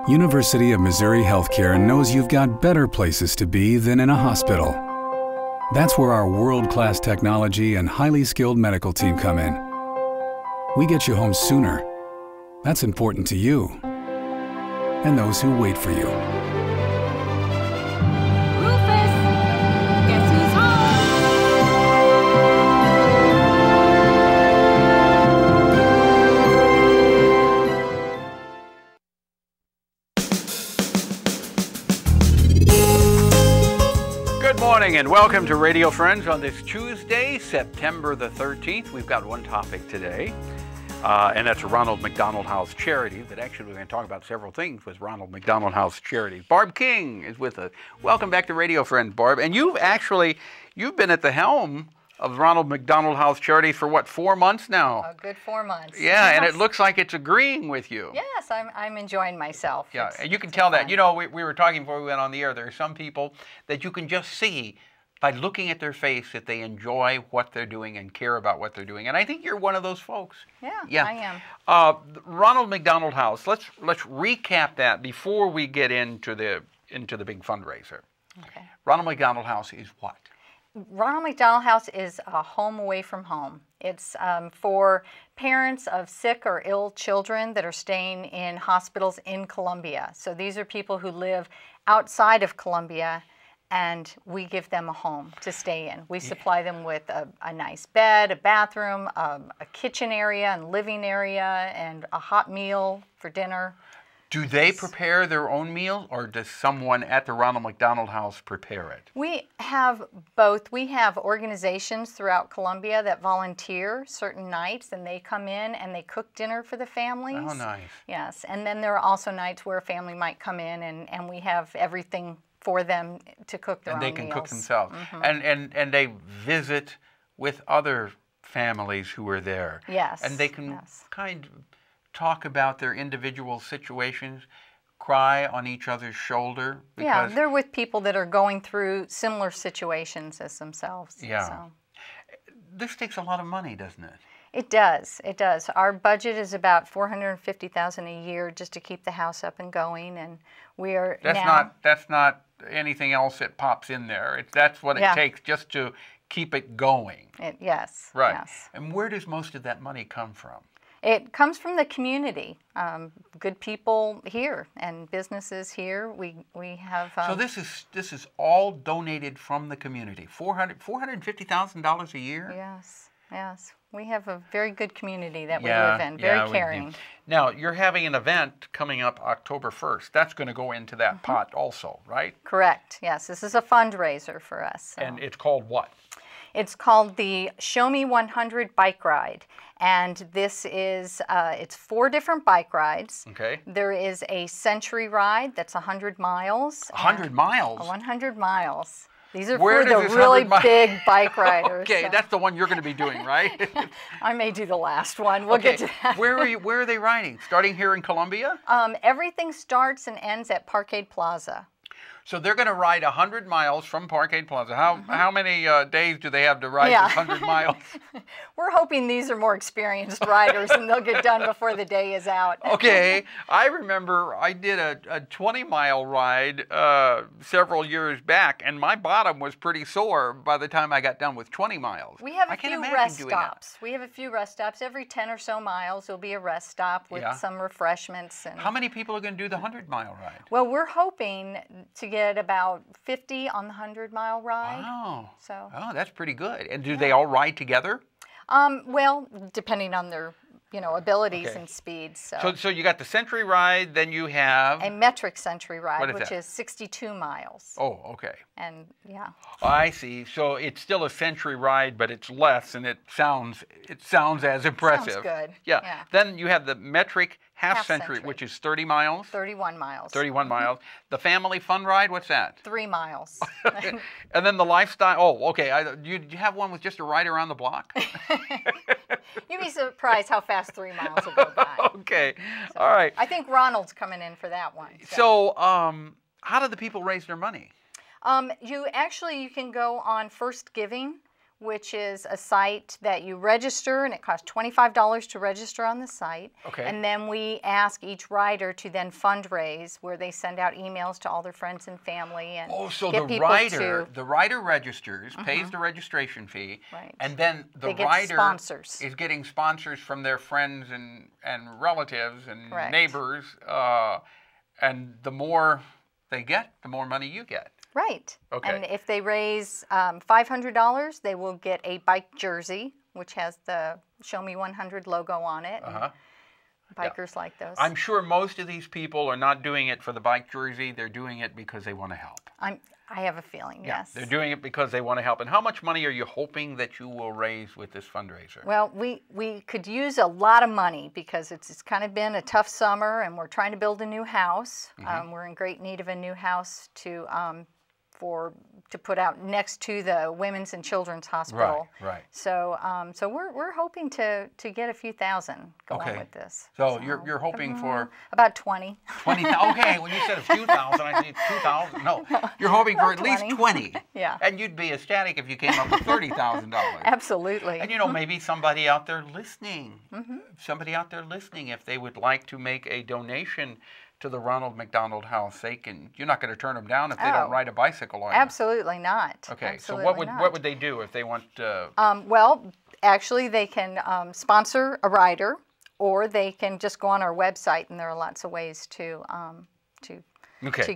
University of Missouri Healthcare knows you've got better places to be than in a hospital. That's where our world-class technology and highly skilled medical team come in. We get you home sooner. That's important to you and those who wait for you. Rufus, guess who's home? Good morning and welcome to Radio Friends on this Tuesday, September the 13th. We've got one topic today, and that's Ronald McDonald House Charities. But actually, we're going to talk about several things with Ronald McDonald House Charities. Barb King is with us. Welcome back to Radio Friends, Barb. And you've been at the helm of Ronald McDonald House Charities for what, 4 months now? A good 4 months. Yeah, Yes. and it looks like it's agreeing with you. Yes, I'm enjoying myself. Yeah, and you can tell that. You know, we were talking before we went on the air. There are some people that you can just see by looking at their face that they enjoy what they're doing and care about what they're doing. And I think you're one of those folks. Yeah, I am. Ronald McDonald House. Let's recap that before we get into the big fundraiser. Okay. Ronald McDonald House is what? Ronald McDonald House is a home away from home. It's for parents of sick or ill children that are staying in hospitals in Columbia. So these are people who live outside of Columbia, and we give them a home to stay in. We supply them with a nice bed, a bathroom, a kitchen area and living area, and a hot meal for dinner. Do they prepare their own meal, or does someone at the Ronald McDonald House prepare it? We have both. We have organizations throughout Columbia that volunteer certain nights, and they come in and they cook dinner for the families. Oh, nice. Yes, and then there are also nights where a family might come in and we have everything for them to cook their own meals. And they can cook themselves. Mm-hmm. And they visit with other families who are there. Yes. And they can kind of talk about their individual situations, cry on each other's shoulder. Yeah, they're with people that are going through similar situations as themselves. Yeah. So. This takes a lot of money, doesn't it? It does. It does. Our budget is about $450,000 a year just to keep the house up and going, and we are That's not anything else that pops in there. That's what it takes just to keep it going. Yes. Right. Yes. And where does most of that money come from? It comes from the community. Good people here and businesses here. We have. So this is all donated from the community. $450,000 a year. Yes. Yes. We have a very good community that we live in. Very caring. Now you're having an event coming up October 1st. That's going to go into that pot also, right? Correct. Yes. This is a fundraiser for us. So. And it's called what? It's called the Show Me 100 Bike Ride, and this is, it's 4 different bike rides. Okay. There is a century ride that's 100 miles. 100 miles? 100 miles. These are Where for the does this really 100 big bike riders. Okay, so. that's the one you're going to be doing, right? I may do the last one. We'll get to that. Where are they riding? Starting here in Columbia? Everything starts and ends at Parkade Plaza. So they're going to ride 100 miles from Parkade Plaza. How many days do they have to ride this 100 miles? We're hoping these are more experienced riders and they'll get done before the day is out. Okay. I remember I did a 20-mile ride several years back, and my bottom was pretty sore by the time I got done with 20 miles. We have a few rest stops. We have a few rest stops. Every 10 or so miles, there'll be a rest stop with some refreshments. And how many people are going to do the 100-mile ride? Well, we're hoping to get about 50 on the 100-mile ride. Wow. So. Oh, that's pretty good. And do they all ride together? Well, depending on their, abilities and speeds. So you got the century ride, then you have a metric century ride, which that? is 62 miles. Oh, okay. And I see. So it's still a century ride, but it's less, and it sounds as impressive. Sounds good. Yeah. Then you have the metric half century, which is 30 miles. 31 miles. 31 miles. The family fun ride, what's that? 3 miles. And then the lifestyle. Oh, okay. Do you have one with just a ride around the block? You'd be surprised how fast 3 miles will go by. Okay. So, all right. I think Ronald's coming in for that one. So how do the people raise their money? You can go on First Giving, which is a site that you register, and it costs $25 to register on the site. Okay. And then we ask each rider to then fundraise, where they send out emails to all their friends and family and so get people the rider registers, pays the registration fee, Right. and then the They rider get sponsors. is getting sponsors from their friends and relatives and Correct. neighbors, and the more they get, the more money you get. Right. Okay. And if they raise $500, they will get a bike jersey, which has the Show Me 100 logo on it. and Bikers like those. I'm sure most of these people are not doing it for the bike jersey. They're doing it because they want to help. I have a feeling, yes. They're doing it because they want to help. And how much money are you hoping that you will raise with this fundraiser? Well, we could use a lot of money because it's kind of been a tough summer, and we're trying to build a new house. We're in great need of a new house to put out next to the Women's and Children's Hospital. Right. So we're hoping to get a few thousand going with this. So you're hoping for about 20. 20. Okay, when you said a few thousand, I think 2,000. No, you're hoping for at least 20. Yeah. And you'd be ecstatic if you came up with $30,000. Absolutely. And maybe somebody out there listening, if they would like to make a donation to the Ronald McDonald House, you're not going to turn them down if they don't ride a bicycle on you. Absolutely not. Okay, Absolutely so not. what would they do if they want well, actually, they can sponsor a rider, or they can just go on our website, and there are lots of ways to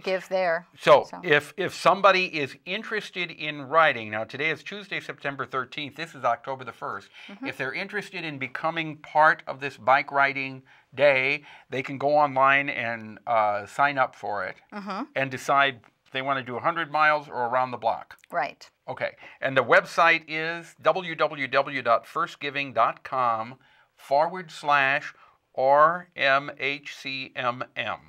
give there. So if somebody is interested in riding, now today is Tuesday, September 13th. This is October the 1st. If they're interested in becoming part of this bike riding day, they can go online and sign up for it and decide if they want to do 100 miles or around the block. Right. Okay. And the website is www.firstgiving.com/RMHCMM.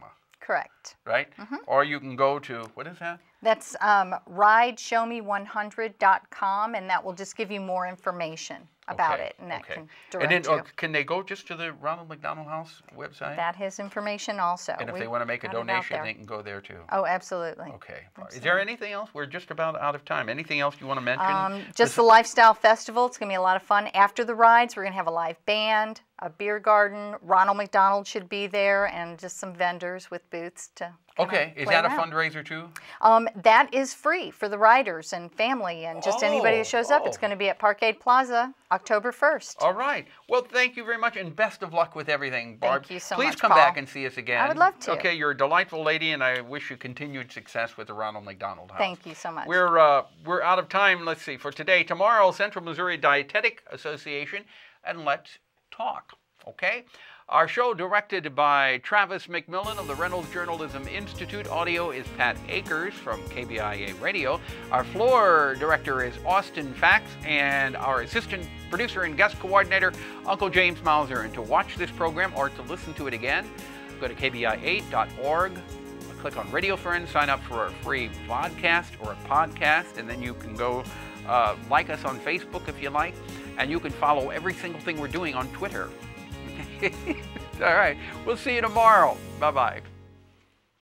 Correct. Right? Or you can go to, what is that? That's rideshowme100.com, and that will just give you more information about it, and that can direct you. Can they go just to the Ronald McDonald House website? That has information also. And if they want to make a donation, they can go there too. Oh, absolutely. Okay. Absolutely. Is there anything else? We're just about out of time. Anything else you want to mention? Just the Lifestyle Festival. It's going to be a lot of fun. After the rides, we're going to have a live band, a beer garden. Ronald McDonald should be there, and just some vendors with booths to Is that a fundraiser too? That is free for the riders and family and just anybody that shows up. It's going to be at Parkade Plaza, October 1st. All right. Well, thank you very much, and best of luck with everything, Barb. Thank you so Please much, come Paul. back and see us again. I would love to. Okay, you're a delightful lady, and I wish you continued success with the Ronald McDonald House. Thank you so much. We're out of time. Let's see. For today, tomorrow, Central Missouri Dietetic Association, and let's talk. Okay? Our show directed by Travis McMillan of the Reynolds Journalism Institute. Audio is Pat Akers from KBIA Radio. Our floor director is Austin Fax, and our assistant producer and guest coordinator, Uncle James Mauser. And to watch this program or to listen to it again, go to kbia8.org, click on Radio Friends, sign up for a free vodcast or a podcast, and then you can go like us on Facebook if you like, and you can follow every single thing we're doing on Twitter. All right. We'll see you tomorrow. Bye-bye.